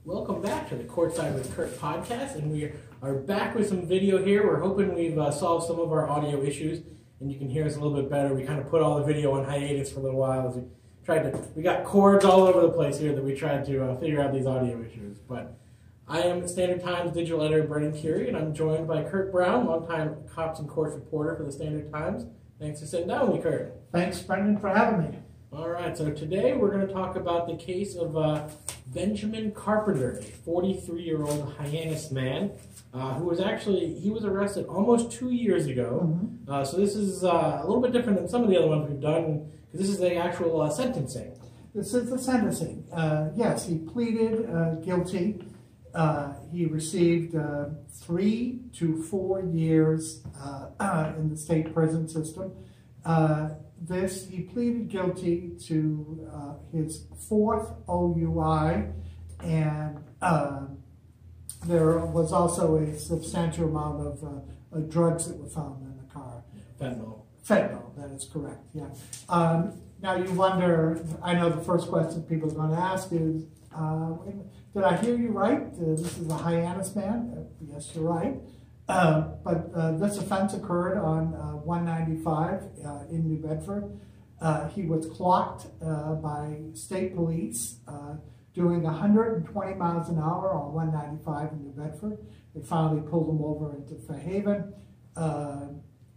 Welcome back to the Courtside with Curt podcast, and we are back with some video here. We're hoping we've solved some of our audio issues, and you can hear us a little bit better. We kind of put all the video on hiatus for a little while as we got cords all over the place here that we tried to figure out these audio issues. But I am the Standard Times digital editor, Benjamin Carpenter, and I'm joined by Curt Brown, longtime cops and courts reporter for the Standard Times. Thanks for sitting down with me, Curt. Thanks, Brendan, for having me. All right, so today we're going to talk about the case of Benjamin Carpenter, a 43-year-old Hyannis man who was arrested almost 2 years ago. Mm-hmm. So this is a little bit different than some of the other ones we've done, because this is the actual sentencing. This is the sentencing. Yes, he pleaded guilty. He received 3 to 4 years in the state prison system. He pleaded guilty to his 4th OUI, and there was also a substantial amount of drugs that were found in the car. Fentanyl. Fentanyl, that is correct, yeah. Now you wonder, I know the first question people are going to ask is, did I hear you right? This is a Hyannis man? Yes, you're right. But this offense occurred on 195 in New Bedford. He was clocked by state police doing 120 miles an hour on 195 in New Bedford. They finally pulled him over into Fairhaven.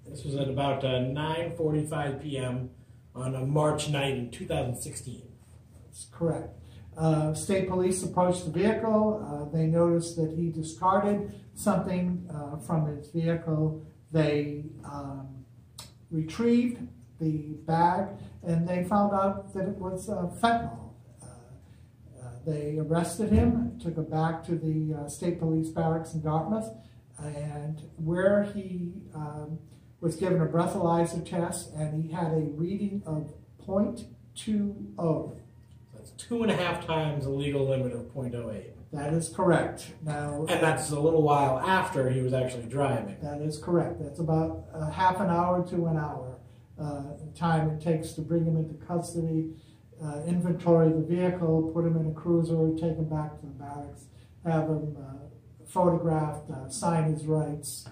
This was at about 9:45 p.m. on a March night in 2016. That's correct. State police approached the vehicle. They noticed that he discarded something from his vehicle. They retrieved the bag, and they found out that it was fentanyl. They arrested him, took him back to the state police barracks in Dartmouth, and where he was given a breathalyzer test, and he had a reading of .20. That's 2.5 times the legal limit of .08. That is correct. Now, and that's a little while after he was actually driving. That is correct. That's about half an hour to an hour time it takes to bring him into custody, inventory the vehicle, put him in a cruiser, take him back to the barracks, have him photographed, sign his rights.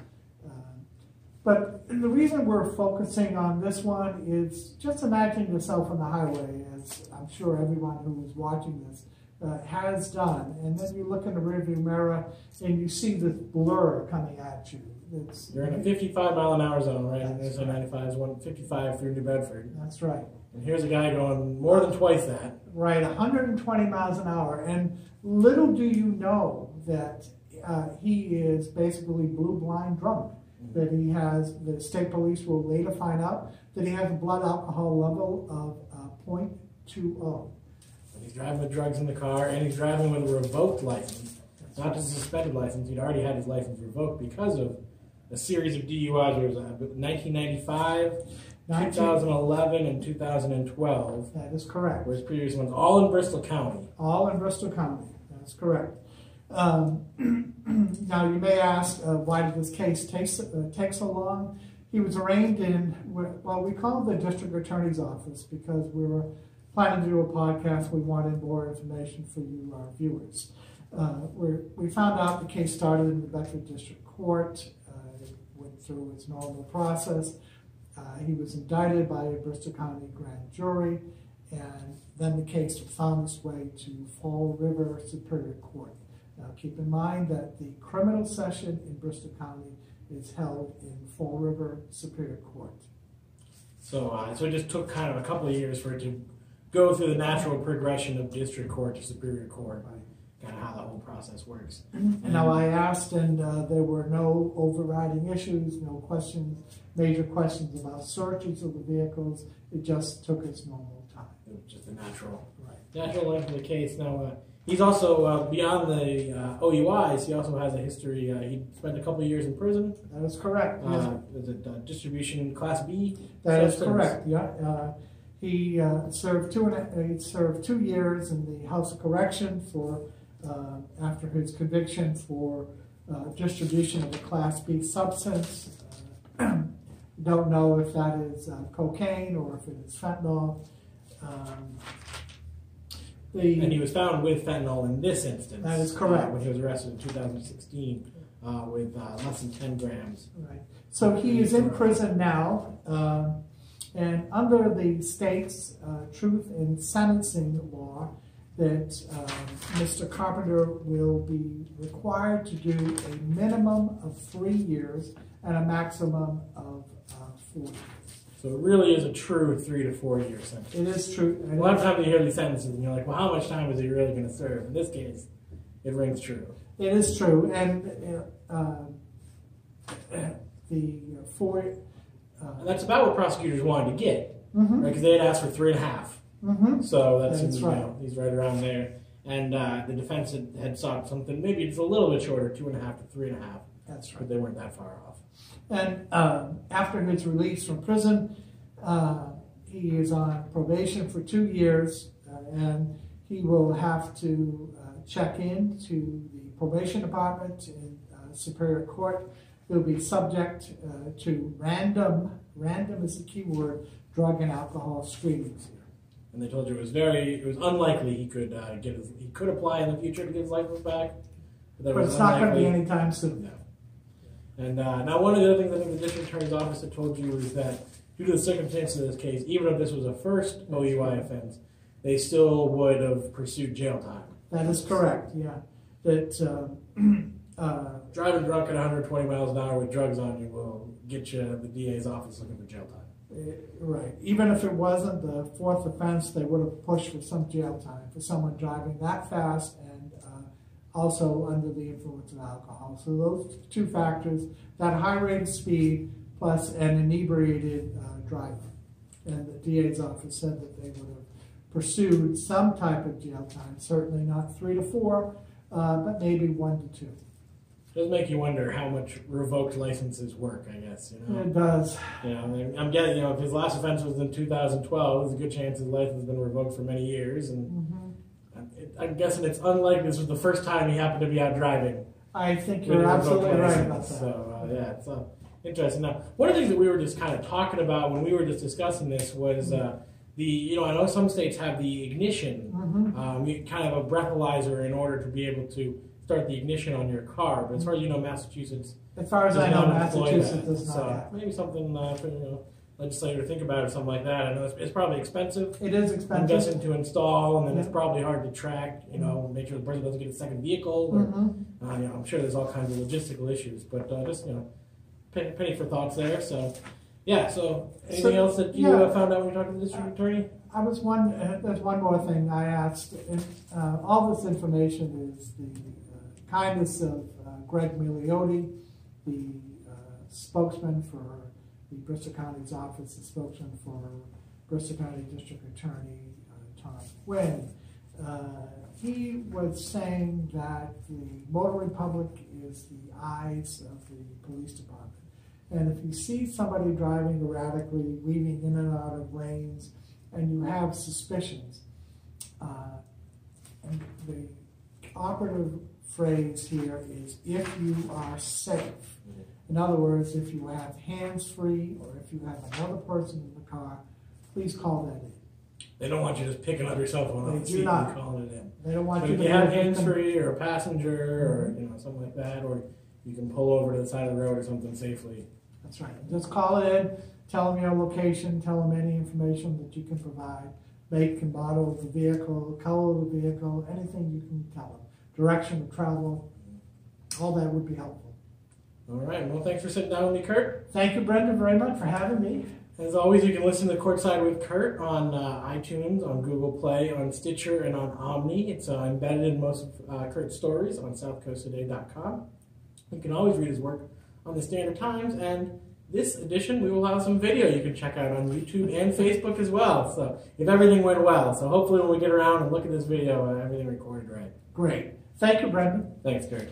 But the reason we're focusing on this one is just imagine yourself on the highway, as I'm sure everyone who is watching this has done, and then you look in the rearview mirror and you see this blur coming at you. You're in a 55 mile an hour zone, right? And there's a right. 95 is 155 through New Bedford. That's right. And here's a guy going more than twice that. Right, 120 miles an hour. And little do you know that he is basically blue blind drunk. That he has, the state police will later find out that he has a blood alcohol level of .20. And he's driving with drugs in the car, and he's driving with a revoked license. Not just a suspended license. He'd already had his license revoked because of a series of DUIs. There was 1995, 2011, and 2012. That is correct. Whereas previous ones, all in Bristol County. All in Bristol County. That's correct. Now you may ask, why did this case take so long? He was arraigned in, well, we call it the district attorney's office because we were planning to do a podcast. We wanted more information for you, our viewers. We found out the case started in the Bedford District Court. It went through its normal process. He was indicted by a Bristol County grand jury, and then the case found its way to Fall River Superior Court. Now keep in mind that the criminal session in Bristol County is held in Fall River Superior Court. So it just took kind of a couple of years for it to go through the natural progression of district court to superior court, kind of how the whole process works. And now I asked, and there were no overriding issues, no questions, major questions about searches of the vehicles. It just took its normal time. It was just a natural length of the case. Now, he's also, beyond the OUIs, he also has a history. He spent a couple of years in prison. That is correct. Is it distribution Class B? That is correct, yeah. He served 2 years in the House of Correction for after his conviction for distribution of a Class B substance. Don't know if that is cocaine or if it is fentanyl. And he was found with fentanyl in this instance. That is correct. When he was arrested in 2016 with less than 10 grams. Right. So he is in prison now, and under the state's truth in sentencing law, that Mr. Carpenter will be required to do a minimum of 3 years and a maximum of 4 years. So it really is a true 3 to 4 year sentence. It is true. A lot of times you hear these sentences and you're like, well, how much time is he really going to serve? In this case, it rings true. It is true. And and that's about what prosecutors wanted to get, mm-hmm. right? Because they had asked for 3.5. Mm-hmm. So that's right. He's right around there. And the defense had sought something maybe just a little bit shorter, 2.5 to 3.5. That's right. But they weren't that far off. And after his release from prison, he is on probation for 2 years, and he will have to check in to the probation department in Superior Court. He'll be subject to random is the key word, drug and alcohol screenings here. And they told you it was unlikely he could he could apply in the future to get his license back. But it's not going to be anytime soon. No. And now one of the other things I think the district attorney's office had told you is that due to the circumstances of this case, even if this was a first OUI offense, they still would have pursued jail time. That is correct, yeah. That driving drunk at 120 miles an hour with drugs on you will get you the DA's office looking for jail time. Right. Even if it wasn't the fourth offense, they would have pushed for some jail time for someone driving that fast and also under the influence of alcohol. So those two factors, that high rate of speed plus an inebriated driver. And the DA's office said that they would have pursued some type of jail time, certainly not 3 to 4, but maybe 1 to 2. It does make you wonder how much revoked licenses work, I guess. You know? It does. I'm getting, if his last offense was in 2012, there's a good chance his license has been revoked for many years. And mm-hmm. I'm guessing it's unlikely this was the first time he happened to be out driving. I think you're absolutely right about that. So, yeah, it's interesting. Now, one of the things that we were just kind of talking about when we were just discussing this was I know some states have the ignition, mm-hmm. Kind of a breathalyzer in order to be able to start the ignition on your car. But as far as you know, Massachusetts. As far as I know, Massachusetts does not. So maybe something for legislator to think about or something like that. I know it's probably expensive. It is expensive. I'm guessing to install, and then yeah. it's probably hard to track. Make sure the person doesn't get a second vehicle. Or, mm-hmm. I'm sure there's all kinds of logistical issues, but just penny for thoughts there. So yeah. So anything else that you found out when you talked to the district attorney? There's one more thing I asked. All this information is the kindness of Greg Milioti, the spokesman for the Bristol County's office, the spokesman for Bristol County District Attorney Tom Quinn. He was saying that the motoring public is the eyes of the police department. And if you see somebody driving erratically, weaving in and out of lanes, and you have suspicions, and the operative phrase here is if you are safe. In other words, if you have hands-free or if you have another person in the car, please call that in. They don't want you just picking up your cell phone off the seat and calling it in. They don't want so you if to you have hands-free or a passenger or something like that, or you can pull over to the side of the road or something safely. That's right. Just call it in, tell them your location, tell them any information that you can provide, make and model of the vehicle, color of the vehicle, anything you can tell them, direction of travel, all that would be helpful. All right. Well, thanks for sitting down with me, Curt. Thank you, Brenda, very much for having me. As always, you can listen to Courtside with Curt on iTunes, on Google Play, on Stitcher, and on Omni. It's embedded in most of Curt's stories on southcoasttoday.com. You can always read his work on the Standard Times, and this edition we will have some video you can check out on YouTube and Facebook as well. So if everything went well, so hopefully when we get around and look at this video, everything recorded right. Great. Thank you, Brenda. Thanks, Curt.